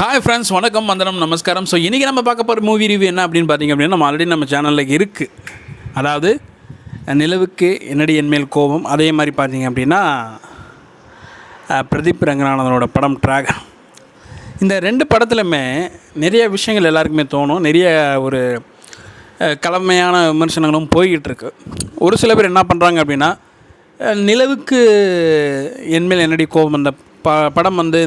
Hi friends, வணக்கம், வந்தனம், நமஸ்காரம். ஸோ இன்றைக்கி நம்ம பார்க்க போகிற மூவி ரிவ்யூ என்ன அப்படின்னு பார்த்தீங்க அப்படின்னா, நம்ம ஆல்ரெடி நம்ம சேனலில் இருக்குது. அதாவது நிலவுக்கு என்னடி என்மேல் கோபம். அதே மாதிரி பார்த்தீங்க அப்படின்னா பிரதீப் ரங்கநாதனோட படம் டிராகன். இந்த ரெண்டு படத்துலையுமே நிறைய விஷயங்கள் எல்லாருக்குமே தோணும். நிறைய ஒரு கலமையான விமர்சனங்களும் போய்கிட்டு இருக்கு. ஒரு சில பேர் என்ன பண்ணுறாங்க அப்படின்னா, நிலவுக்கு என்மேல் என்னடி கோபம் அந்த படம் வந்து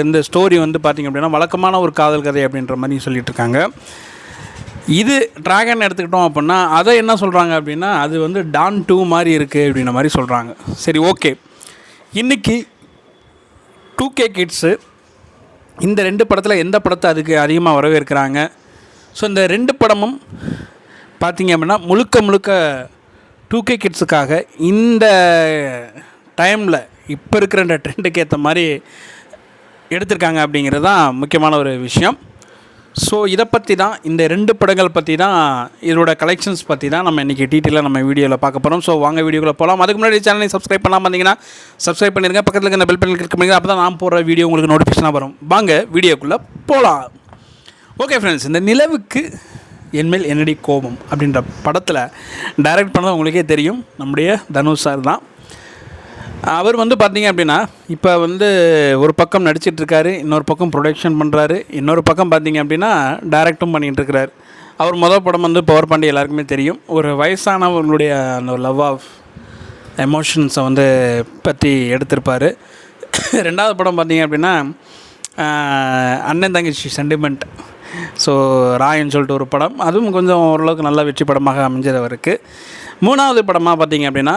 இந்த ஸ்டோரி வந்து பார்த்திங்க அப்படின்னா வழக்கமான ஒரு காதல் கதை அப்படின்ற மாதிரி சொல்லிகிட்ருக்காங்க. இது டிராகன் எடுத்துக்கிட்டோம் அப்படின்னா அதை என்ன சொல்கிறாங்க அப்படின்னா, அது வந்து டான் 2 மாதிரி இருக்குது அப்படின்ற மாதிரி சொல்கிறாங்க. சரி, ஓகே. இன்றைக்கி 2K கிட்ஸு இந்த ரெண்டு படத்தில் எந்த படத்தை அதுக்கு அதிகமாக வரவேற்கிறாங்க? ஸோ இந்த ரெண்டு படமும் பார்த்திங்க அப்படின்னா முழுக்க 2K கிட்ஸுக்காக இந்த டைமில் இப்போ இருக்கிற இந்த ட்ரெண்டுக்கு ஏற்ற மாதிரி எடுத்திருக்காங்க அப்படிங்கிறது தான் முக்கியமான ஒரு விஷயம். ஸோ இதை பற்றி தான், இந்த ரெண்டு படங்கள் பற்றி தான், இதோட கலெக்ஷன்ஸ் பற்றி தான் நம்ம இன்றைக்கி டீட்டெயிலாக நம்ம வீடியோவில் பார்க்க போகிறோம். ஸோ வாங்க வீடியோக்குள்ளே போகலாம். அதுக்கு முன்னாடி சேனலை சப்ஸ்கிரைப் பண்ணாமல் வந்தீங்கன்னா சப்ஸ்கிரைப் பண்ணிடுங்க. பக்கத்தில் இருக்க இந்த பெல் பட்டன் கிளிக் பண்ணிங்க. அப்போ தான் நான் போடுற வீடியோ உங்களுக்கு நோட்டிஃபிகேஷனாக வரும். வாங்க வீடியோக்குள்ளே போகலாம். ஓகே ஃப்ரெண்ட்ஸ், இந்த நிலவுக்கு என்மேல் என்னடி கோபம் அப்படின்ற படத்தில் டைரக்ட் பண்ணது உங்களுக்கே தெரியும், நம்முடைய தனுஷ் சார் தான். அவர் வந்து பார்த்திங்க அப்படின்னா இப்போ வந்து ஒரு பக்கம் நடிச்சிட்ருக்காரு, இன்னொரு பக்கம் ப்ரொடக்ஷன் பண்ணுறாரு, இன்னொரு பக்கம் பார்த்திங்க அப்படின்னா டைரக்டும் பண்ணிகிட்ருக்கிறார். அவர் முதல் படம் வந்து பவர் பாண்டி எல்லாருக்குமே தெரியும். ஒரு வயசானவர்களுடைய அந்த லவ் ஆஃப் எமோஷன்ஸை வந்து பற்றி எடுத்திருப்பார். ரெண்டாவது படம் பார்த்திங்க அப்படின்னா அண்ணன் தங்கச்சி சென்டிமெண்ட். ஸோ ராயன்னு சொல்லிட்டு ஒரு படம், அதுவும் கொஞ்சம் ஓரளவுக்கு நல்ல வெற்றி படமாக அமைஞ்சதவருக்கு. மூணாவது படமாக பார்த்திங்க அப்படின்னா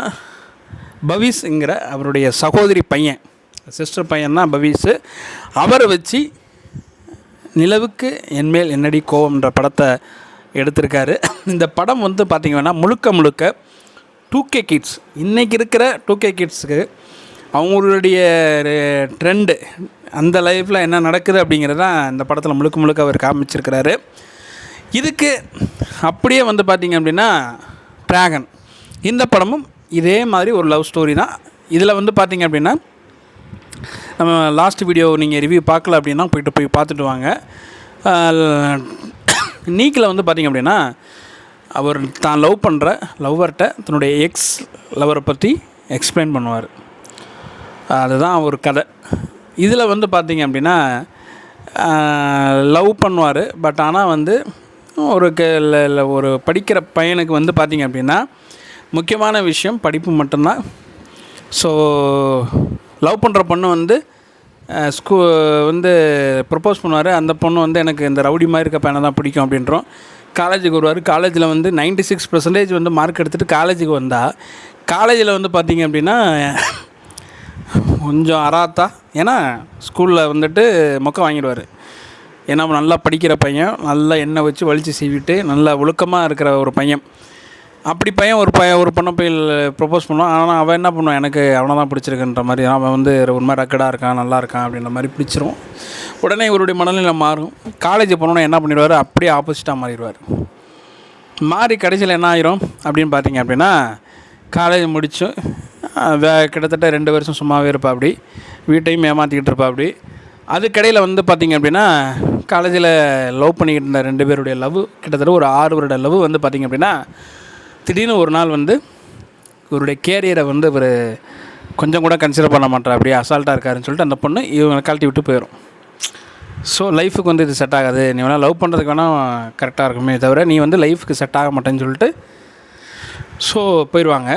பவிஸ்ங்கிற அவருடைய சகோதரி பையன், சிஸ்டர் பையன் தான் பவிஸ். அவரை வச்சு நிலவுக்கு என்மேல் என்னடி கோவம்ன்ற படத்தை எடுத்திருக்காரு. இந்த படம் வந்து பார்த்திங்கன்னா முழுக்க 2K கிட்ஸ், இன்றைக்கி இருக்கிற 2K கிட்ஸுக்கு அவங்களுடைய ட்ரெண்டு, அந்த லைஃப்பில் என்ன நடக்குது அப்படிங்கிறது தான் இந்த படத்தில் முழுக்க அவர் காமிச்சிருக்கிறாரு. இதுக்கு அப்படியே வந்து பார்த்திங்க அப்படின்னா டிராகன், இந்த படமும் இதே மாதிரி ஒரு லவ் ஸ்டோரி தான். இதில் வந்து பார்த்திங்க அப்படின்னா நம்ம லாஸ்ட் வீடியோ நீங்கள் ரிவ்யூ பார்க்கல அப்படின்னா போய் பார்த்துட்டு வாங்க. நீக்கில் வந்து பார்த்திங்க அப்படின்னா அவர் தான் லவ் பண்ணுற லவ்வர்கிட்ட தன்னுடைய எக்ஸ் லவரை பற்றி எக்ஸ்பிளைன் பண்ணுவார். அதுதான் ஒரு கதை. இதில் வந்து பார்த்திங்க அப்படின்னா லவ் பண்ணுவார். பட் ஆனால் வந்து ஒரு படிக்கிற பையனுக்கு வந்து பார்த்திங்க அப்படின்னா முக்கியமான விஷயம் படிப்பு மட்டும்தான். ஸோ லவ் பண்ணுற பொண்ணு வந்து வந்து ப்ரப்போஸ் பண்ணுவார். அந்த பொண்ணு வந்து எனக்கு இந்த ரவுடி மாதிரி இருக்க பையனை தான் பிடிக்கும் அப்படின்றோம். காலேஜுக்கு வருவார். காலேஜில் வந்து 96% வந்து மார்க் எடுத்துகிட்டு காலேஜுக்கு வந்தால், காலேஜில் வந்து பார்த்திங்க அப்படின்னா கொஞ்சம் அராத்தா, ஏன்னா ஸ்கூலில் வந்துட்டு மொக்க வாங்கிடுவார். ஏன்னா நல்லா படிக்கிற பையன், நல்லா எண்ணெய் வச்சு வலித்து சீவிட்டு நல்லா ஒழுக்கமாக இருக்கிற ஒரு பையன். அப்படி ஒரு பொண்ணை போய் ப்ரப்போஸ் பண்ணுவான். ஆனால் அவன் என்ன பண்ணுவான், எனக்கு அவனை தான் பிடிச்சிருக்குன்ற மாதிரி, அவன் வந்து உண்மை ரக்கடாக இருக்கான், நல்லா இருக்கான் அப்படின்ற மாதிரி பிடிச்சிரும். உடனே இவருடைய மனநிலை மாறும். காலேஜ் போனோன்னா என்ன பண்ணிடுவார், அப்படியே ஆப்போசிட்டாக மாறிடுவார். மாறி கடைசியில் என்ன ஆயிரும் அப்படின்னு பார்த்திங்க அப்படின்னா, காலேஜ் முடிச்சு கிட்டத்தட்ட 2 வருஷம் சும்மாவே இருப்பா, அப்படி வீட்டையும் ஏமாற்றிக்கிட்டு இருப்பா. அப்படி அதுக்கடையில் வந்து பார்த்திங்க அப்படின்னா காலேஜில் லவ் பண்ணிக்கிட்டு இருந்த 2 பேருடைய லவ், கிட்டத்தட்ட ஒரு 6 வருட லவ் வந்து பார்த்திங்க அப்படின்னா திடீர்னு ஒரு நாள் வந்து இவருடைய கேரியரை வந்து இவர் கொஞ்சம் கூட கன்சிடர் பண்ண மாட்டார், அப்படியே அசால்ட்டாக இருக்காருன்னு சொல்லிட்டு அந்த பொண்ணு இவங்க கழட்டி விட்டு போயிடும். ஸோ லைஃபுக்கு வந்து இது செட் ஆகாது, நீ வேணால் லவ் பண்ணுறதுக்கு வேணால் கரெக்டாக இருக்குமே தவிர நீ வந்து லைஃபுக்கு செட் ஆக மாட்டேன்னு சொல்லிட்டு ஸோ போயிடுவாங்க.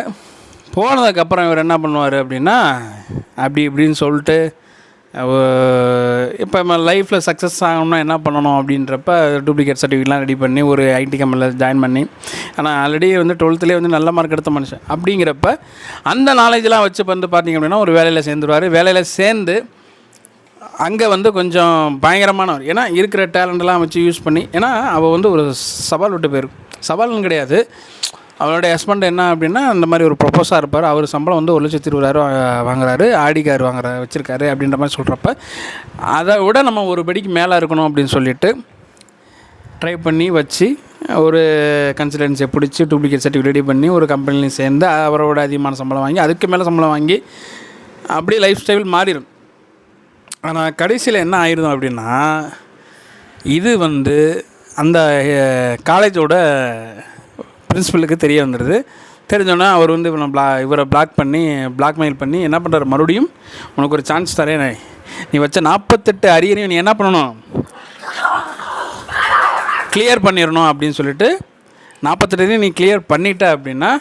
போனதுக்கப்புறம் இவர் என்ன பண்ணுவார் அப்படின்னா, அப்படி இப்படின்னு சொல்லிட்டு இப்போ நம்ம லைஃப்பில் சக்ஸஸ் ஆகணும்னா என்ன பண்ணணும் அப்படின்றப்ப டூப்ளிகேட் சர்டிஃபிகேட்லாம் ரெடி பண்ணி ஒரு ஐடி கம்பெனியில் ஜாயின் பண்ணி, ஆனால் ஆல்ரெடி வந்து 12th வந்து நல்ல மார்க் எடுத்த மனுஷன். அப்படிங்கிறப்ப அந்த நாலேஜெலாம் வச்சு வந்து பார்த்திங்க அப்படின்னா ஒரு வேலையில் சேர்ந்துருவார். வேலையில் சேர்ந்து அங்கே வந்து கொஞ்சம் பயங்கரமானவர், ஏன்னா இருக்கிற டேலண்ட்லாம் வச்சு யூஸ் பண்ணி, ஏன்னா அவள் வந்து ஒரு சவால் விட்டு போயிருக்கும். சவால்னு கிடையாது, அவளுடைய ஹஸ்பண்ட் என்ன அப்படின்னா அந்த மாதிரி ஒரு ப்ரொப்போஸாக இருப்பார். அவர் சம்பளம் வந்து 1,20,000 வாங்குறாரு, ஆடி கார் வச்சுருக்காரு அப்படின்ற மாதிரி சொல்கிறப்ப அதை விட நம்ம ஒரு படிக்கு மேலே இருக்கணும் அப்படின்னு சொல்லிட்டு ட்ரை பண்ணி வச்சு ஒரு கன்சல்டன்சியை பிடிச்சி டூப்ளிகேட் சர்டிஃபிகேட் ரெடி பண்ணி ஒரு கம்பெனிலையும் சேர்ந்து அவரோட அதிகமான சம்பளம் வாங்கி அதுக்கு மேலே சம்பளம் வாங்கி அப்படியே லைஃப் ஸ்டைல் மாறிடும். ஆனால் கடைசியில் என்ன ஆயிடும் அப்படின்னா, இது வந்து அந்த காலேஜோட பிரின்சிபலுக்கு தெரிய வந்துடுது. தெரிஞ்சோன்னா அவர் வந்து இவரை பிளாக்மெயில் பண்ணி என்ன பண்ணுறாரு, மறுபடியும் உனக்கு ஒரு சான்ஸ் தரேன், நீ வச்ச 48 அரியரையும் நீ என்ன பண்ணணும், கிளியர் பண்ணிடணும் அப்படின்னு சொல்லிட்டு 48 நீ கிளியர் பண்ணிட்ட அப்படின்னா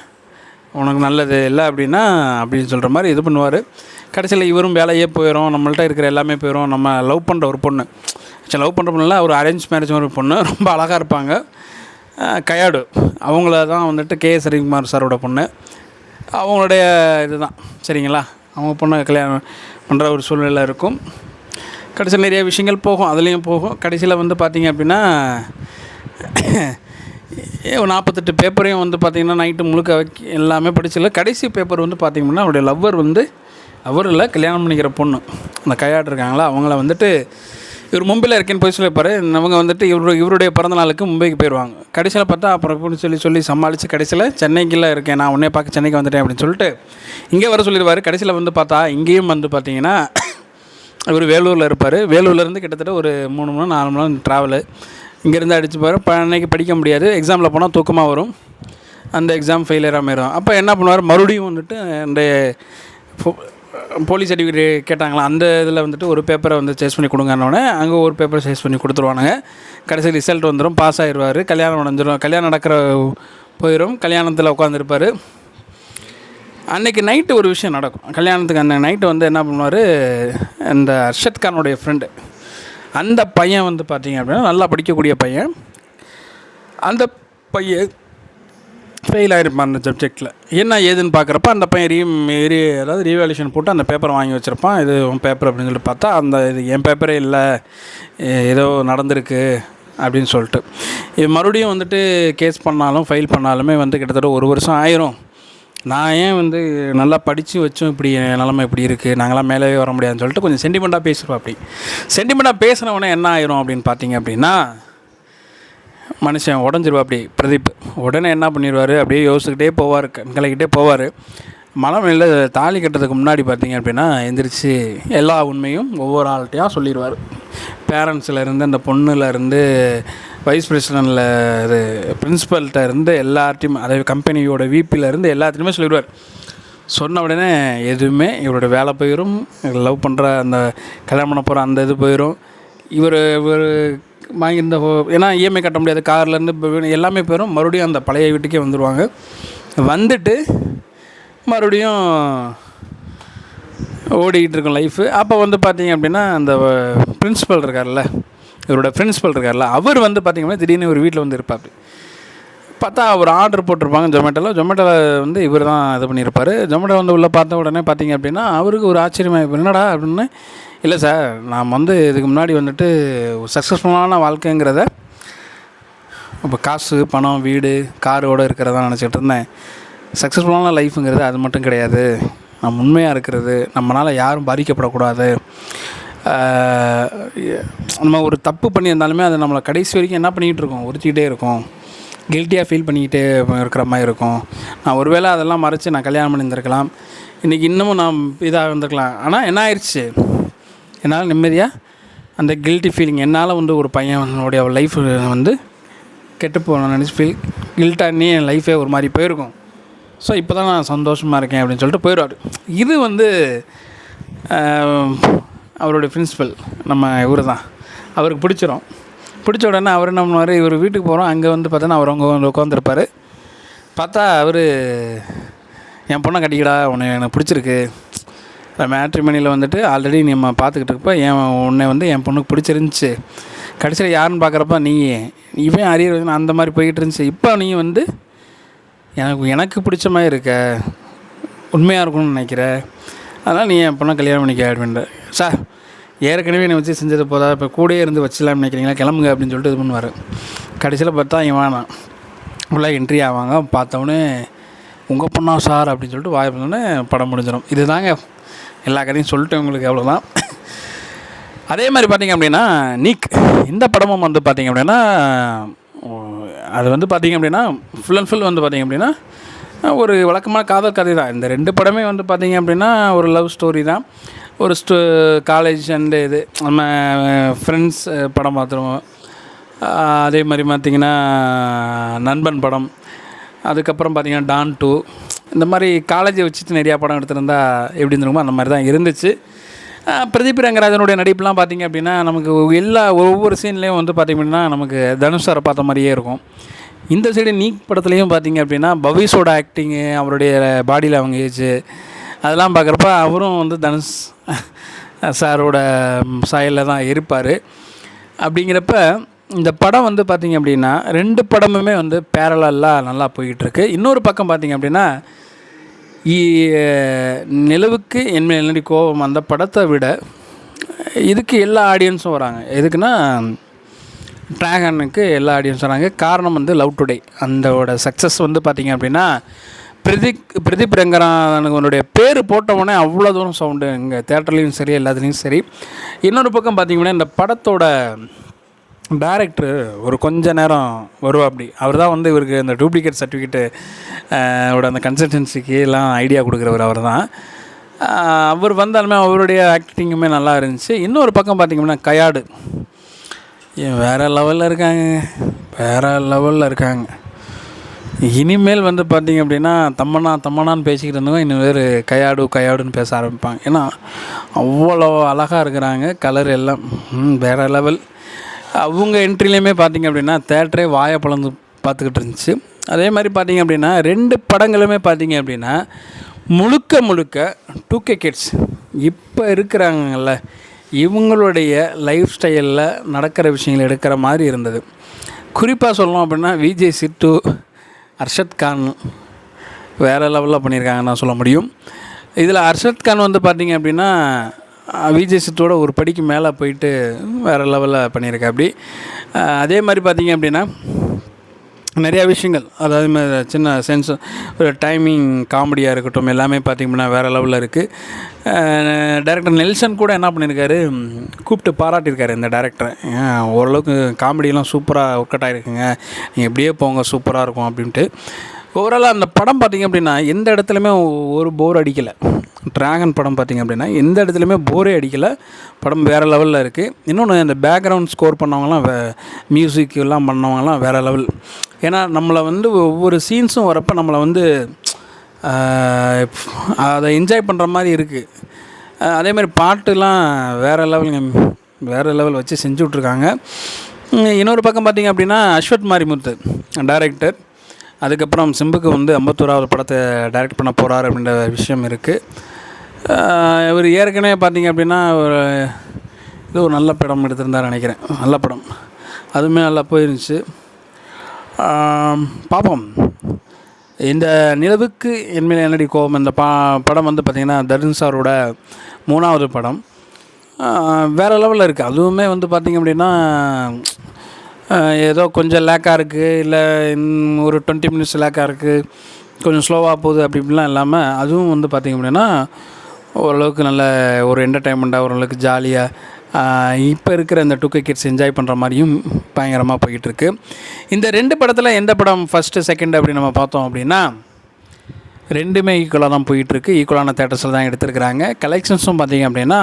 உனக்கு நல்லது, இல்லை அப்படின்னா அப்படின்னு சொல்கிற மாதிரி இது பண்ணுவார். கடைசியில் இவரும் வேலையே போயிடும், நம்மள்ட்ட இருக்கிற எல்லாமே போயிடும். நம்ம லவ் பண்ணுற ஒரு பொண்ணு, சரி லவ் பண்ணுற பொண்ணுல ஒரு அரேஞ்ச் மேரேஜ் ஒரு பொண்ணு, ரொம்ப அழகாக இருப்பாங்க, கயாடு, அவங்கள தான் வந்துட்டு K.S. ரவிக்குமார் சாரோட பொண்ணு. அவங்களுடைய இதுதான் சரிங்களா, அவங்க பொண்ணை கல்யாணம் பண்ணுற ஒரு சூழ்நிலை இருக்கும். கடைசியில் நிறைய விஷயங்கள் போகும், அதுலேயும் போகும். கடைசியில் வந்து பார்த்திங்க அப்படின்னா 48 பேப்பரையும் வந்து பார்த்திங்கன்னா நைட்டு முழுக்க எல்லாமே படிச்சில்ல. கடைசி பேப்பர் வந்து பார்த்திங்கன்னா அவருடைய லவ்வர் வந்து அவர் இல்லை, கல்யாணம் பண்ணிக்கிற பொண்ணு, அந்த கையாடு இருக்காங்களா, அவங்கள வந்துட்டு இவர் மும்பையில் இருக்கேன்னு போய் சொல்லிப்பார். அவங்க வந்துட்டு இவருடைய பிறந்த நாளுக்கு மும்பைக்கு போயிடுவாங்க. கடைசியில் பார்த்தா அப்புறம் இப்படின்னு சொல்லி சமாளித்து கடைசியில் சென்னைக்குள்ளே இருக்கேன், நான் உடனே பார்க்க சென்னைக்கு வந்துட்டேன் அப்படின்னு சொல்லிட்டு இங்கே வர சொல்லிடுவார். கடைசியில் வந்து பார்த்தா இங்கேயும் வந்து பார்த்திங்கன்னா இவர் வேலூரில் இருப்பார். வேலூர்லேருந்து கிட்டத்தட்ட ஒரு 3 மணி 4 மணி நேரம் ட்ராவலு. இங்கேருந்து அடிச்சுப்பார். அன்றைக்கி படிக்க முடியாது, எக்ஸாமில் போனால் தூக்கமாக வரும், அந்த எக்ஸாம் ஃபெயிலியராக மாறிடும். அப்போ என்ன பண்ணுவார், மறுபடியும் வந்துட்டு அந்த போலீஸ் சர்டிஃபிகேட் கேட்டாங்களா, அந்த இதில் வந்துட்டு ஒரு பேப்பரை வந்து சேஸ் பண்ணி கொடுங்கன்னொடனே அங்கே ஒரு பேப்பரை சேஸ் பண்ணி கொடுத்துருவானுங்க. கடைசி ரிசல்ட் வந்துடும், பாஸ் ஆகிடுவார். கல்யாணம் நடந்துடும். கல்யாணம் நடக்கிற போயிடும். கல்யாணத்தில் உட்காந்துருப்பார். அன்றைக்கி நைட்டு ஒரு விஷயம் நடக்கும். கல்யாணத்துக்கு அந்த நைட்டு வந்து என்ன பண்ணுவார், இந்த அர்ஷத் கானுடைய ஃப்ரெண்டு, அந்த பையன் வந்து பார்த்திங்க அப்படின்னா நல்லா படிக்கக்கூடிய பையன். அந்த பையன் ஃபெயில் ஆகிருப்பான் அந்த சப்ஜெக்டில். என்ன ஏதுன்னு பார்க்குறப்ப அந்த பையன் அதாவது ரீவேல்யூஷன் போட்டு அந்த பேப்பரை வாங்கி வச்சுருப்பான். இது உன் பேப்பர் அப்படின்னு சொல்லி பார்த்தா அந்த இது என் பேப்பரே இல்லை, ஏதோ நடந்திருக்கு அப்படின்னு சொல்லிட்டு இது மறுபடியும் வந்துட்டு கேஸ் பண்ணாலும் ஃபைல் பண்ணாலுமே வந்து கிட்டத்தட்ட 1 வருஷம் ஆயிரும். நான் ஏன் வந்து நல்லா படித்து வச்சும் இப்படி நிலமை இப்படி இருக்குது, நாங்களாம் மேலே வர முடியாதுன்னு சொல்லிட்டு கொஞ்சம் சென்டிமெண்ட்டாக பேசுகிறோம். அப்படி சென்டிமெண்ட்டாக பேசுனவொடனே என்ன ஆயிரும் அப்படின்னு பார்த்தீங்க அப்படின்னா மனுஷன் உடஞ்சிருவா. அப்படி பிரதீப் உடனே என்ன பண்ணிடுவார், அப்படியே யோசிச்சுக்கிட்டே போவார், கண்கலைக்கிட்டே போவார். மலைமையில் தாலி கட்டுறதுக்கு முன்னாடி பார்த்திங்க அப்படின்னா எந்திரிச்சு எல்லா உண்மையும் ஒவ்வொரு ஆள்கிட்டையும் சொல்லிடுவார். பேரண்ட்ஸில் அந்த பொண்ணுலேருந்து வைஸ் பிரசிடென்ட்டில் இது பிரின்ஸிபல்கிட்ட இருந்து எல்லார்ட்டையும், அதே கம்பெனியோட விபியிலேருந்து எல்லாத்தையுமே சொல்லிடுவார். சொன்ன உடனே எதுவுமே இவரோட வேலை போயிடும், லவ் பண்ணுற அந்த கல்யாணம் பண்ண போகிற அந்த இது போயிடும். இவர் வாங்கியிருந்த ஏன்னா இஎம்ஐ கட்ட முடியாது, கார்லேருந்து எல்லாமே போயிடும். மறுபடியும் அந்த பழைய வீட்டுக்கே வந்துடுவாங்க. வந்துட்டு மறுபடியும் ஓடிக்கிட்டு இருக்கும் லைஃபு. அப்போ வந்து பார்த்திங்க அப்படின்னா அந்த பிரின்ஸிபல் இருக்கார்ல, இவரோட பிரின்ஸிபல் இருக்கார்ல, அவர் வந்து பார்த்திங்கன்னா திடீர்னு ஒரு வீட்டில் வந்து இருப்பார். பார்த்தா ஒரு ஆர்டர் போட்டிருப்பாங்க ஜொமேட்டோவில் வந்து இவர் தான் இது பண்ணியிருப்பார். ஜொமேட்டோ வந்து உள்ளே பார்த்த உடனே பார்த்திங்க அப்படின்னா அவருக்கு ஒரு ஆச்சரியமாக, என்னடா அப்படின்னு. இல்லை சார், நான் வந்து இதுக்கு முன்னாடி வந்துட்டு சக்ஸஸ்ஃபுல்லான வாழ்க்கைங்கிறத இப்போ காசு பணம் வீடு காரோடு இருக்கிறதா நினச்சிக்கிட்டு இருந்தேன். சக்ஸஸ்ஃபுல்லான லைஃபுங்கிறது அது மட்டும் கிடையாது, நம்ம உண்மையாக இருக்கிறது, நம்மளால் யாரும் பாதிக்கப்படக்கூடாது. நம்ம ஒரு தப்பு பண்ணியிருந்தாலுமே அதை நம்மளை கடைசி வரைக்கும் என்ன பண்ணிக்கிட்டு இருக்கோம், உறுத்திக்கிட்டே இருக்கோம், கில்ட்டியாக ஃபீல் பண்ணிக்கிட்டே இருக்கிற மாதிரி இருக்கும். நான் ஒருவேளை அதெல்லாம் மறைச்சி நான் கல்யாணம் பண்ணியிருந்திருக்கலாம், இன்றைக்கி இன்னமும் நான் இதாக இருந்திருக்கலாம். ஆனால் என்ன ஆயிடுச்சு, என்னால் நிம்மதியாக அந்த கில்ட்டி ஃபீலிங், என்னால் வந்து ஒரு பையனுடைய லைஃப் வந்து கெட்டு போகணும்னு நினச்சி கில்ட்டாக என் லைஃபே ஒரு மாதிரி போயிருக்கும். ஸோ இப்போ தான் நான் சந்தோஷமாக இருக்கேன் அப்படின்னு சொல்லிட்டு போயிடுவார். இது வந்து அவருடைய பிரின்சிபல் நம்ம இவர் தான், அவருக்கு பிடிச்ச உடனே அவர் என்ன பண்ணுவார், இவர் வீட்டுக்கு போகிறோம். அங்கே வந்து பார்த்தோன்னா அவர் அங்கே உட்காந்துருப்பார். பார்த்தா அவர் என் பொண்ணை கட்டிக்கடா, எனக்கு பிடிச்சிருக்கு, மேட்ரிமோனியில் வந்துட்டு ஆல்ரெடி நம்ம பார்த்துக்கிட்டு இருப்ப உன்னை வந்து என் பொண்ணுக்கு பிடிச்சிருந்துச்சி. கடைசியில் யாருன்னு பார்க்குறப்ப இவன் அரியர் அந்த மாதிரி போய்கிட்டு இருந்துச்சு. இப்போ நீ வந்து எனக்கு பிடிச்ச மாதிரி இருக்க, உண்மையாக இருக்கணும்னு நினைக்கிற, அதனால் நீ என் பொண்ணை கல்யாணம் பண்ணிக்க அப்படின்ற. சார் ஏற்கனவே என்னை வச்சு செஞ்சது போதா, இப்போ கூடயே இருந்து வச்சிடலாம்னு நினைக்கிறீங்களா, கிளம்புங்க அப்படின்னு சொல்லிட்டு இது பண்ணுவார். கடைசியில் பார்த்தா இவன் உள்ளே என்ட்ரி ஆவாங்க. பார்த்தவொடனே உங்கள் பொண்ணா சார் அப்படின்னு சொல்லிட்டு வாய் பண்ணோடனே படம் முடிஞ்சிடும். இது தாங்க எல்லா கதையும் சொல்லிட்டு உங்களுக்கு அவ்வளோதான். அதே மாதிரி பார்த்திங்க அப்படின்னா நீக் இந்த படமும் வந்து பார்த்திங்க அப்படின்னா அது வந்து பார்த்திங்க அப்படின்னா ஃபுல் அண்ட் ஃபுல் வந்து பார்த்திங்க அப்படின்னா ஒரு வழக்கமான காதல் கதை தான். இந்த 2 படமே வந்து பார்த்திங்க அப்படின்னா ஒரு லவ் ஸ்டோரி தான். ஒரு காலேஜ் அண்டு இது நம்ம ஃப்ரெண்ட்ஸ் படம் பார்த்துருவோம். அதே மாதிரி பார்த்திங்கன்னா நண்பன் படம், அதுக்கப்புறம் பார்த்திங்கன்னா டான் 2, இந்த மாதிரி காலேஜை வச்சுட்டு நிறையா படம் எடுத்திருந்தா எப்படி இருந்திருக்குமோ அந்த மாதிரி தான் இருந்துச்சு. பிரதீப் ரங்கராஜனுடைய நடிப்புலாம் பார்த்திங்க அப்படின்னா நமக்கு ஒவ்வொரு சீன்லேயும் வந்து பார்த்திங்க அப்படின்னா நமக்கு தனுஷ் சாரை பார்த்த மாதிரியே இருக்கும். இந்த சைடு நீக் படத்துலேயும் பார்த்திங்க அப்படின்னா பவிஸோட ஆக்டிங்கு, அவருடைய பாடியில் அவங்க ஏஜ் அதெல்லாம் பார்க்குறப்ப அவரும் வந்து தனுஷ் சாரோட சாயலில் தான் இருப்பார். அப்படிங்கிறப்ப இந்த படம் வந்து பார்த்திங்க அப்படின்னா 2 படமுமே வந்து பேரலாக நல்லா போய்கிட்டுருக்கு. இன்னொரு பக்கம் பார்த்திங்க அப்படின்னா நிலவுக்கு என்மேல் என்னடி கோபம் அந்த படத்தை விட இதுக்கு எல்லா ஆடியன்ஸும் வராங்க. எதுக்குன்னா ட்ராகனுக்கு எல்லா ஆடியன்ஸ் வராங்க. காரணம் வந்து லவ் டுடே அந்தோட சக்ஸஸ் வந்து பார்த்திங்க அப்படின்னா பிரதீப் ரங்கராஜனுடைய பேர் போட்டவுடனே அவ்வளோ தூரம் சவுண்டு இங்கே தேட்டர்லேயும் சரி எல்லாத்துலேயும் சரி. இன்னொரு பக்கம் பார்த்திங்கன்னா இந்த படத்தோட டைரக்டர் ஒரு கொஞ்ச நேரம் வருவாப்படி. அவர் தான் வந்து இவருக்கு இந்த டூப்ளிகேட் சர்டிஃபிகேட்டு அந்த கன்சல்டன்சிக்கு எல்லாம் ஐடியா கொடுக்குறவர் அவர் தான். அவர் வந்தாலுமே அவருடைய ஆக்டிங்குமே நல்லா இருந்துச்சு. இன்னொரு பக்கம் பார்த்திங்கன்னா கயாடு வேறு லெவலில் இருக்காங்க. இனிமேல் வந்து பார்த்திங்க அப்படின்னா தம்மனான்னு பேசிக்கிட்டு இருந்தவங்க இன்னும் வேறு கயாடுன்னு பேச ஆரம்பிப்பாங்க. ஏன்னா அவ்வளோ அழகாக இருக்கிறாங்க. கலர் எல்லாம் வேறு லெவல். அவங்க என்ட்ரிலையுமே பார்த்திங்க அப்படின்னா தேட்டரே வாயை பழந்து பார்த்துக்கிட்டு இருந்துச்சு. அதே மாதிரி பார்த்திங்க அப்படின்னா 2 படங்களுமே பார்த்திங்க அப்படின்னா முழுக்க 2K கிட்ஸ் இப்போ இருக்கிறாங்கல்ல இவங்களுடைய லைஃப் ஸ்டைலில் நடக்கிற விஷயங்கள் எடுக்கிற மாதிரி இருந்தது. குறிப்பாக சொல்லணும் அப்படின்னா விஜய் சித்து, அர்ஷத் கான் வேறு லெவலில் பண்ணியிருக்காங்கன்னு நான் சொல்ல முடியும். இதில் அர்ஷத் கான் வந்து பார்த்திங்க அப்படின்னா விஜய் சித்தோட ஒரு படிக்கு மேலே போயிட்டு வேறு லெவலில் பண்ணியிருக்கேன். அப்படி அதே மாதிரி பார்த்திங்க அப்படின்னா நிறையா விஷயங்கள், அதாவது சின்ன சென்ஸ் ஒரு டைமிங் காமெடியாக இருக்கட்டும் எல்லாமே பார்த்திங்க அப்படின்னா வேறு லெவலில் இருக்குது. டைரக்டர் நெல்சன் கூட என்ன பண்ணியிருக்காரு, கூப்பிட்டு பாராட்டியிருக்காரு இந்த டைரக்டரை. ஓரளவுக்கு காமெடியெலாம் சூப்பராக ஒர்க் அவுட் ஆகிருக்குங்க, நீங்கள் எப்படியே போங்க சூப்பராக இருக்கும் அப்படின்ட்டு. ஓவராலாக அந்த படம் பார்த்திங்க அப்படின்னா எந்த இடத்துலையுமே ஒரு போர் அடிக்கலை. ட்ராகன் படம் பார்த்திங்க அப்படின்னா எந்த இடத்துலையுமே போரே அடிக்கலை. படம் வேறு லெவலில் இருக்குது. இன்னொன்று இந்த பேக்ரவுண்ட் ஸ்கோர் பண்ணவங்களாம் மியூசிக் எல்லாம் பண்ணவங்களாம் வேறு லெவல். ஏன்னா நம்மளை வந்து ஒவ்வொரு சீன்ஸும் வரப்போ நம்மளை வந்து அதை என்ஜாய் பண்ணுற மாதிரி இருக்குது. அதே மாதிரி பாட்டுலாம் வேறு லெவல் வச்சு செஞ்சு விட்ருக்காங்க. இன்னொரு பக்கம் பார்த்திங்க அப்படின்னா அஸ்வத் மாரிமுத்து டைரக்டர், அதுக்கப்புறம் சிம்புக்கு வந்து 51வது படத்தை டைரக்ட் பண்ண போகிறார் அப்படின்ற விஷயம் இருக்குது. இவர் ஏற்கனவே பார்த்திங்க அப்படின்னா இது ஒரு நல்ல படம் எடுத்திருந்தார் நினைக்கிறேன். நல்ல படம் அதுவுமே நல்லா போயிருந்துச்சு. பார்ப்போம். இந்த நிலவுக்கு என்மேல் என்னடி கோபம் இந்த படம் வந்து பார்த்திங்கன்னா தனுஷ் சாரோட 3வது படம். வேறு லெவலில் இருக்குது. அதுவுமே வந்து பார்த்திங்க அப்படின்னா ஏதோ கொஞ்சம் லேக்காக இருக்குது, இல்லை ஒரு 20 மினிட்ஸ் லேக்காக இருக்குது, கொஞ்சம் ஸ்லோவாக போகுது அப்படி இப்படிலாம் இல்லாமல் அதுவும் வந்து பார்த்திங்க அப்படின்னா ஓரளவுக்கு நல்ல ஒரு என்டர்டைன்மெண்ட்டாக ஓரளவுக்கு ஜாலியாக இப்போ இருக்கிற இந்த 2K கிட்ஸ் என்ஜாய் பண்ணுற மாதிரியும் பயங்கரமாக போய்கிட்டுருக்கு. இந்த 2 படத்தில் எந்த படம் ஃபஸ்ட்டு செகண்ட் அப்படின்னு நம்ம பார்த்தோம் அப்படின்னா 2மே ஈக்குவலாக தான் போயிட்டுருக்கு. ஈக்குவலான தேட்டர்ஸில் தான் எடுத்துருக்குறாங்க. கலெக்ஷன்ஸும் பார்த்திங்க அப்படின்னா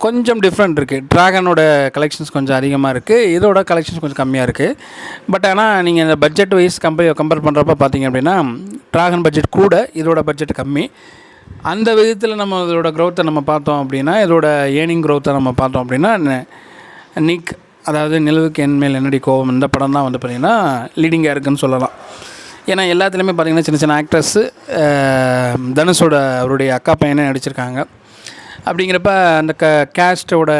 கொஞ்சம் டிஃப்ரெண்ட் இருக்குது. ட்ராகனோட கலெக்ஷன்ஸ் கொஞ்சம் அதிகமாக இருக்குது, இதோட கலெக்ஷன்ஸ் கொஞ்சம் கம்மியாக இருக்குது. பட் ஆனால் நீங்கள் இந்த பட்ஜெட் வைஸ் கம்பேர் பண்ணுறப்ப பார்த்திங்க அப்படின்னா ட்ராகன் பட்ஜெட் கூட, இதோட பட்ஜெட் கம்மி. அந்த விதத்தில் நம்ம இதோட க்ரோத்தை நம்ம பார்த்தோம் அப்படின்னா, இதோட ஏர்னிங் க்ரோத்தை நம்ம பார்த்தோம் அப்படின்னா நிக், அதாவது நிலவுக்கு என்மேல் என்னடி கோபம் இந்த படம் தான் வந்து பார்த்திங்கன்னா லீடிங்காக இருக்குதுன்னு சொல்லலாம். ஏன்னா எல்லாத்துலேயுமே பார்த்திங்கன்னா சின்ன சின்ன ஆக்ட்ரஸ்ஸு தனுஷோட அவருடைய அக்கா பையனே நடிச்சிருக்காங்க. அப்படிங்கிறப்ப அந்த கேஸ்ட்டோட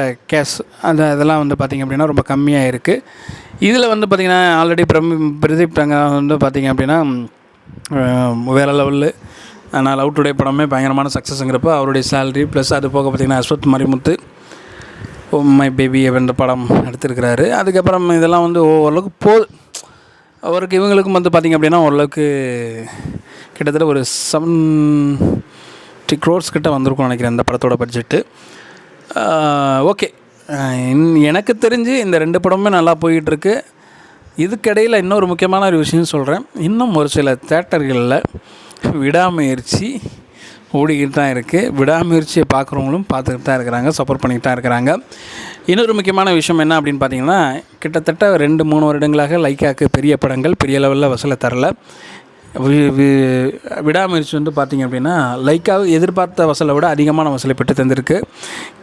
அதெல்லாம் வந்து பார்த்திங்க அப்படின்னா ரொம்ப கம்மியாக இருக்குது. இதில் வந்து பார்த்திங்கன்னா ஆல்ரெடி பிரதீப் ரங்கராஜன் வந்து பார்த்திங்க அப்படின்னா வேறு லெவலில். ஆனால் லவ் டுடே படமே பயங்கரமான சக்ஸஸ்ங்கிறப்ப அவருடைய சேலரி ப்ளஸ் அது போக பார்த்திங்கன்னா Ashwath Marimuthu oh my baby அப்படின்ற படம் எடுத்திருக்கிறாரு. அதுக்கப்புறம் இதெல்லாம் வந்து ஓரளவுக்கு அவருக்கு இவங்களுக்கும் வந்து பார்த்திங்க அப்படின்னா ஓரளவுக்கு கிட்டத்தட்ட ஒரு 70 crores கிட்ட வந்திருக்கும்னு நினைக்கிறேன் இந்த படத்தோட பட்ஜெட்டு. ஓகே, எனக்கு தெரிஞ்சு இந்த 2 படமுமே நல்லா போயிட்டுருக்கு. இதுக்கிடையில் இன்னொரு முக்கியமான ஒரு விஷயம் சொல்கிறேன். இன்னும் ஒரு சில தேட்டர்களில் விடாமுயற்சி ஓடிக்கிட்டு தான் இருக்குது. விடாமுயற்சியை பார்க்குறவங்களும் பார்த்துக்கிட்டு தான் இருக்கிறாங்க, சப்போர்ட் பண்ணிக்கிட்டு தான் இருக்கிறாங்க. இன்னொரு முக்கியமான விஷயம் என்ன அப்படின்னு பார்த்தீங்கன்னா, கிட்டத்தட்ட 2-3 வருடங்களாக லைக்காக்கு பெரிய படங்கள் பெரிய லெவலில் வசூலை தரல. விடாமுயற்சி வந்து பார்த்திங்க அப்படின்னா லைக்காக எதிர்பார்த்த வசூலை விட அதிகமான வசூலை பெற்று தந்திருக்கு.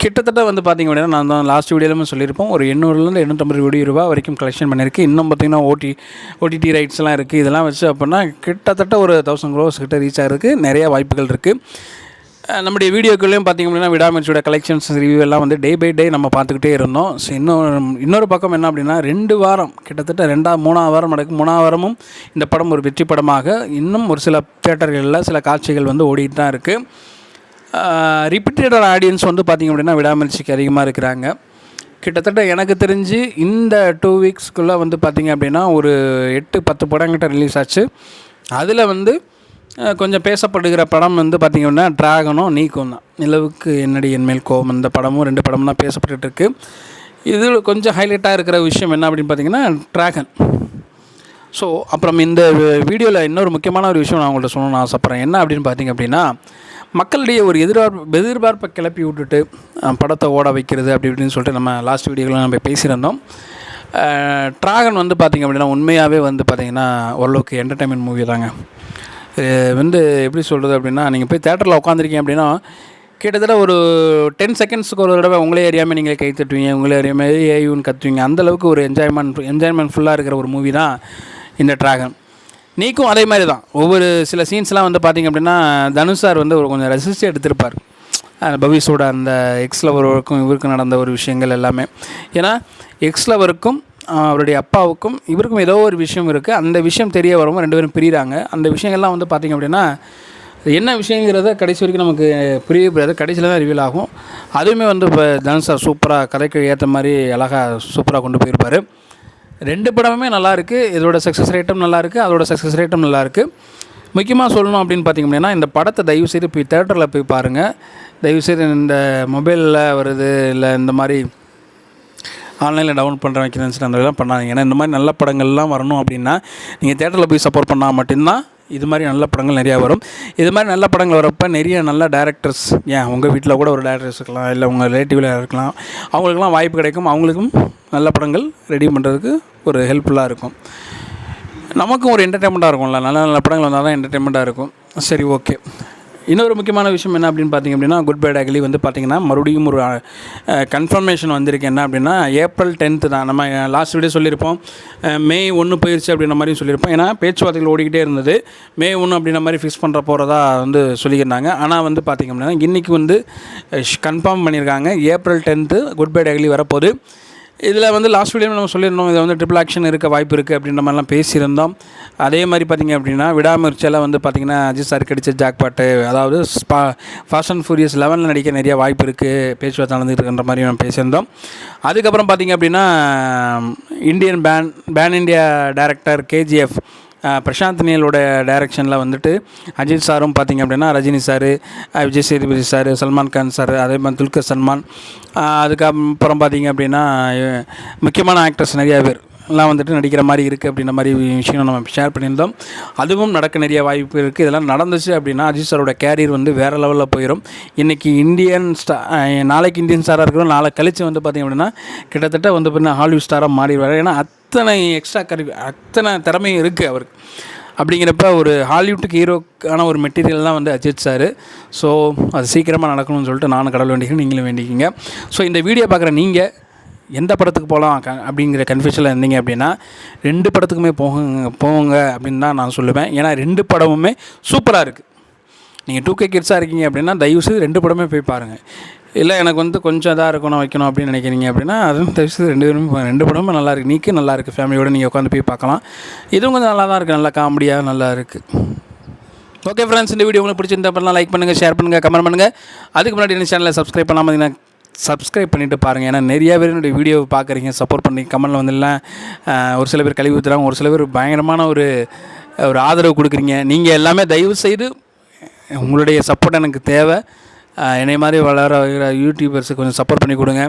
கிட்டத்தட்ட வந்து பார்த்திங்க அப்படின்னா நான் தான் லாஸ்ட் வீடியோவில் சொல்லியிருப்போம், ஒரு 800 850 ரூபா வரைக்கும் கலெக்ஷன் பண்ணியிருக்கு. இன்னும் பார்த்திங்கன்னா ஓடிடி ரைட்ஸ்லாம் இருக்குது. இதெல்லாம் வச்சு அப்படின்னா கிட்டத்தட்ட ஒரு 1000 crores கிட்ட ரீச் ஆகிறதுக்கு நிறைய வாய்ப்புகள் இருக்குது. நம்முடைய வீடியோக்குள்ளேயும் பார்த்திங்க அப்படின்னா விடாமுயற்சியோட கலெக்ஷன்ஸ் ரிவ்யூ எல்லாம் வந்து டே பை டே நம்ம பார்த்துக்கிட்டே இருந்தோம். ஸோ இன்னொரு பக்கம் என்ன அப்படின்னா 2 வாரம் கிட்டத்தட்ட 3ஆவது வாரம் நடக்கும். 3ஆவது வாரமும் இந்த படம் ஒரு வெற்றி படமாக இன்னும் ஒரு சில தியேட்டர்களில் சில காட்சிகள் வந்து ஓடிட்டு தான் இருக்குது. ரிப்பீட்டட் ஆடியன்ஸ் வந்து பார்த்திங்க அப்படின்னா விடாமுயற்சிக்கு அதிகமாக இருக்கிறாங்க. கிட்டத்தட்ட எனக்கு தெரிஞ்சு இந்த 2 வீக்ஸ்க்குள்ளே வந்து பார்த்திங்க அப்படின்னா ஒரு 8-10 படங்கிட்ட ரிலீஸ் ஆச்சு. அதில் வந்து கொஞ்சம் பேசப்படுகிற படம் வந்து பார்த்திங்க அப்படின்னா ட்ராகனும் நீக்கும் தான். நிலவுக்கு என்னடி என்மேல் கோவம், இந்த படமும் 2 படமும் தான் பேசப்பட்டுருக்கு. இதில் கொஞ்சம் ஹைலைட்டாக இருக்கிற விஷயம் என்ன அப்படின்னு பார்த்திங்கன்னா ட்ராகன். ஸோ அப்புறம் இந்த வீடியோவில் இன்னொரு முக்கியமான ஒரு விஷயம் நான் உங்கள்கிட்ட சொல்லணும்னு ஆசைப்பட்றேன். என்ன அப்படின்னு பார்த்திங்க அப்படின்னா, மக்களிடையே ஒரு எதிர்பார்ப்பை கிளப்பி விட்டுட்டு படத்தை ஓட வைக்கிறது அப்படி இப்படின்னு சொல்லிட்டு நம்ம லாஸ்ட் வீடியோவில் நம்ம பேசியிருந்தோம். ட்ராகன் வந்து பார்த்திங்க அப்படின்னா உண்மையாகவே வந்து பார்த்திங்கன்னா ஓரளவுக்கு என்டர்டைன்மெண்ட் மூவி தாங்க. வந்து எப்படி சொல்கிறது அப்படின்னா, நீங்கள் போய் தேட்டரில் உட்காந்துருக்கீங்க அப்படின்னா கிட்டத்தட்ட ஒரு 10 செகண்ட்ஸுக்கு ஒரு தடவை உங்களே அறியாமல் நீங்கள் கை தட்டுவீங்க, உங்களே அறியாமல் ஏயுன்னு கத்துவீங்க. அந்தளவுக்கு ஒரு என்ஜாய்மெண்ட் ஃபுல்லாக இருக்கிற ஒரு மூவி தான் இந்த ட்ராகன். நீக்கும் அதே மாதிரி தான். ஒவ்வொரு சில சீன்ஸ்லாம் வந்து பார்த்திங்க அப்படின்னா தனுஷ் சார் வந்து ஒரு கொஞ்சம் ரசித்து எடுத்திருப்பார். பவிஸோட அந்த எக்ஸ்லவருக்கும் இவருக்கும் நடந்த ஒரு விஷயங்கள் எல்லாமே. ஏன்னா எக்ஸ்லவருக்கும் அவருடைய அப்பாவுக்கும் இவருக்கும் ஏதோ ஒரு விஷயம் இருக்குது. அந்த விஷயம் தெரிய வரவும் 2 பேரும் பிரிகிறாங்க. அந்த விஷயங்கள்லாம் வந்து பார்த்திங்க அப்படின்னா என்ன விஷயங்கிறத கடைசி வரைக்கும் நமக்கு புரியாது, கடைசியில் தான் ரிவீல் ஆகும். அதுவுமே வந்து இப்போ தனுஷ் சார் சூப்பராக கதைக்கு ஏற்ற மாதிரி அழகாக சூப்பராக கொண்டு போயிருப்பார். 2 படமுமே நல்லாயிருக்கு. இதோட சக்ஸஸ் ரேட்டும் நல்லாயிருக்கு, அதோட சக்ஸஸ் ரேட்டும் நல்லாயிருக்கு. முக்கியமாக சொல்லணும் அப்படின்னு பார்த்திங்க அப்படின்னா இந்த படத்தை தயவுசெய்து போய் தேட்டரில் போய் பாருங்கள். தயவுசெய்து இந்த மொபைலில் வருது இல்லை இந்த மாதிரி ஆன்லைனில் டவுன்லோட் பண்ணுற வைக்கிறேன்னு அந்த இதெல்லாம் பண்ணாதீங்க. ஏன்னா இந்த மாதிரி நல்ல படங்கள்லாம் வரணும் அப்படின்னா நீங்கள் தேட்டரில் போய் சப்போர்ட் பண்ணால் மட்டும்தான் இது மாதிரி நல்ல படங்கள் நிறையா வரும். இது மாதிரி நல்ல படங்கள் வரப்போ நிறைய நல்ல டேரக்டர்ஸ், ஏன் உங்கள் வீட்டில் கூட ஒரு டேரக்டர்ஸ் இருக்கலாம், இல்லை உங்கள் ரிலேட்டிவில் இருக்கலாம், அவங்களுக்குலாம் வாய்ப்பு கிடைக்கும். அவங்களுக்கும் நல்ல படங்கள் ரெடி பண்ணுறதுக்கு ஒரு ஹெல்ப்ஃபுல்லாக இருக்கும். நமக்கும் ஒரு என்டர்டெயின்மெண்ட்டாக இருக்கும்ல. நல்ல நல்ல படங்கள் வந்தால் தான் என்டர்டெயின்மெண்ட்டாக இருக்கும். சரி, ஓகே. இன்னொரு முக்கியமான விஷயம் என்ன அப்படின்னு பார்த்திங்க அப்படின்னா குட் பை அக்லி வந்து பார்த்திங்கன்னா மறுபடியும் ஒரு கன்ஃபர்மேஷன் வந்திருக்கு. என்ன அப்படின்னா April 10th தான். நம்ம லாஸ்ட் வீடியோ சொல்லியிருப்போம் May 1 போயிடுச்சு அப்படின்ற மாதிரி சொல்லியிருப்போம். ஏன்னா பேச்சுவார்த்தைகள் ஓடிக்கிட்டே இருந்தது. May 1 அப்படின்ற மாதிரி ஃபிக்ஸ் பண்ணுற போகிறதா வந்து சொல்லியிருந்தாங்க. ஆனால் வந்து பார்த்திங்க அப்படின்னா இன்றைக்கி வந்து கன்ஃபார்ம் பண்ணியிருக்காங்க April 10th good bye ugly வரப்போகுது. இதில் வந்து லாஸ்ட் வீடியோவில் நம்ம சொல்லியிருந்தோம் இதை வந்து ட்ரிபிள் ஆக்ஷன் இருக்க வாய்ப்பு இருக்குது அப்படின்ற மாதிரிலாம் பேசியிருந்தோம். அதே மாதிரி பார்த்திங்க அப்படின்னா விடாமுயற்சியெல்லாம் வந்து பார்த்திங்கன்னா அஜித் சார் கிடைச்ச ஜாக்பாட்டு, அதாவது ஃபாஸ்ட் அண்ட் ஃபியூரியஸ் 11 நடிக்க நிறைய வாய்ப்பு இருக்குது பேச்சுவார்த்தை நடந்துகிட்டு இருக்குன்ற மாதிரி நம்ம பேசியிருந்தோம். அதுக்கப்புறம் பார்த்திங்க அப்படின்னா Indian pan India director KGF Prashanth நீலோட டைரக்ஷனில் வந்துட்டு அஜித் சாரும் பார்த்திங்க அப்படின்னா Rajini sir, Vijay Sethupathi sir, Salman Khan sir, அதே மாதிரி துல்கர் சல்மான், அதுக்கப்புறம் பார்த்திங்க அப்படின்னா முக்கியமான ஆக்டர்ஸ் நிறையா பேர் எல்லாம் வந்துட்டு நடிக்கிற மாதிரி இருக்குது அப்படின்ற மாதிரி விஷயம் நம்ம ஷேர் பண்ணியிருந்தோம். அதுவும் நடக்க நிறைய வாய்ப்பு இருக்குது. இதெல்லாம் நடந்துச்சு அப்படின்னா அஜித் சாரோட கேரியர் வந்து வேறு லெவலில் போயிடும். இன்றைக்கி நாளைக்கு இந்தியன் ஸ்டாராக இருக்கிறோம், நாளை கழித்து வந்து பார்த்திங்க அப்படின்னா கிட்டத்தட்ட வந்து பார்த்திங்கன்னா ஹாலிவுட் ஸ்டாராக மாறிடுவார். ஏன்னா அத்தனை அத்தனை திறமையும் இருக்குது அவருக்கு. அப்படிங்கிறப்ப ஒரு ஹாலிவுட்டுக்கு ஹீரோக்கான ஒரு மெட்டீரியல் தான் வந்து அஜித் சார். ஸோ அது சீக்கிரமாக நடக்கணும்னு சொல்லிட்டு நானும் கடவுள் வேண்டிக்கிறேன், நீங்களும் வேண்டிக்கிங்க. ஸோ இந்த வீடியோ பார்க்குற நீங்கள் எந்த படத்துக்கு போகலாம் அப்படிங்கிற கன்ஃபியூஷனில் இருந்தீங்க அப்படின்னா 2 படத்துக்குமே போங்க அப்படின்னு தான் நான் சொல்லுவேன். ஏன்னா 2 படமுமே சூப்பராக இருக்குது. நீங்கள் 2K கிட்ஸாக இருக்கீங்க அப்படின்னா தயவுசெய்து 2 படமே போய் பாருங்கள். இல்லை எனக்கு வந்து கொஞ்சம் இதாக இருக்கணும் வைக்கணும் அப்படின்னு நினைக்கிறீங்க அப்படின்னா அதுவும் தயவுசெய்து 2 படமும் நல்லா இருக்குது. நீக்கு நல்லா இருக்குது, ஃபேமிலியோடு நீங்கள் உட்காந்து போய் பார்க்கலாம். இதுவும் கொஞ்சம் நல்லா தான் இருக்குது, நல்லா காமெடியாக நல்லா இருக்குது. ஓகே ஃப்ரெண்ட்ஸ், இந்த வீடியோ உங்களுக்கு பிடிச்சிருந்தா அப்படின்னா லைக் பண்ணுங்கள், ஷேர் பண்ணுங்கள், கமெண்ட் பண்ணுங்கள். அதுக்கு முன்னாடி என்ன சேனலை சப்ஸ்கிரைப் பண்ணாமல் பார்த்தீங்கன்னா சப்ஸ்கிரைப் பண்ணிவிட்டு பாருங்கள். ஏன்னா நிறையா பேர் என்னுடைய வீடியோவை பார்க்குறீங்க, சப்போர்ட் பண்ணி கமெண்டில் வந்துடலாம். ஒரு சில பேர் கழுவி ஊற்றுறாங்க, ஒரு சில பேர் பயங்கரமான ஒரு ஆதரவு கொடுக்குறீங்க. நீங்கள் எல்லாமே தயவு செய்து உங்களுடைய சப்போர்ட் எனக்கு தேவை. என்னை மாதிரி வளர யூடியூபர்ஸுக்கு கொஞ்சம் சப்போர்ட் பண்ணி கொடுங்க.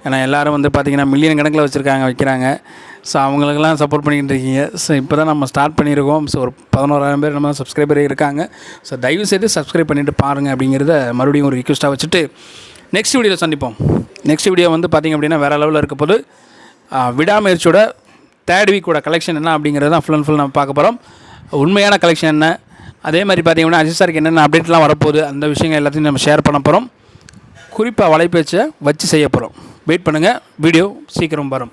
ஏன்னா எல்லோரும் வந்து பார்த்திங்கன்னா மில்லியன் கணக்கில் வைக்கிறாங்க. ஸோ அவங்களுக்கெல்லாம் சப்போர்ட் பண்ணிக்கிட்டு இருக்கீங்க. ஸோ இப்போ தான் நம்ம ஸ்டார்ட் பண்ணியிருக்கோம். ஸோ ஒரு 11,000 பேர் நம்ம சப்ஸ்கிரைபர் இருக்காங்க. ஸோ தயவுசெய்து சப்ஸ்கிரைப் பண்ணிவிட்டு பாருங்கள் அப்படிங்கிறத மறுபடியும் ஒரு ரிக்வெஸ்ட்டாக வச்சுட்டு நெக்ஸ்ட் வீடியோவில் சந்திப்போம். நெக்ஸ்ட் வீடியோ வந்து பார்த்திங்க அப்படின்னா வேறு லெவலில் இருக்க போது விடாமுயற்சியோட 3rd வீக்கோட கலெக்ஷன் என்ன அப்படிங்கிறது தான் ஃபுல் அண்ட் ஃபுல் நம்ம பார்க்க போகிறோம். உண்மையான கலெக்ஷன் என்ன, அதே மாதிரி பார்த்திங்க அப்படின்னா அஜித் சாருக்கு என்னென்ன அப்டேட்லாம் வரப்போகுது, அந்த விஷயங்கள் எல்லாத்தையும் நம்ம ஷேர் பண்ண போகிறோம். குறிப்பாக வலைபேச்சை வச்சு செய்ய போகிறோம். வெயிட் பண்ணுங்கள், வீடியோ சீக்கிரம் வரும்.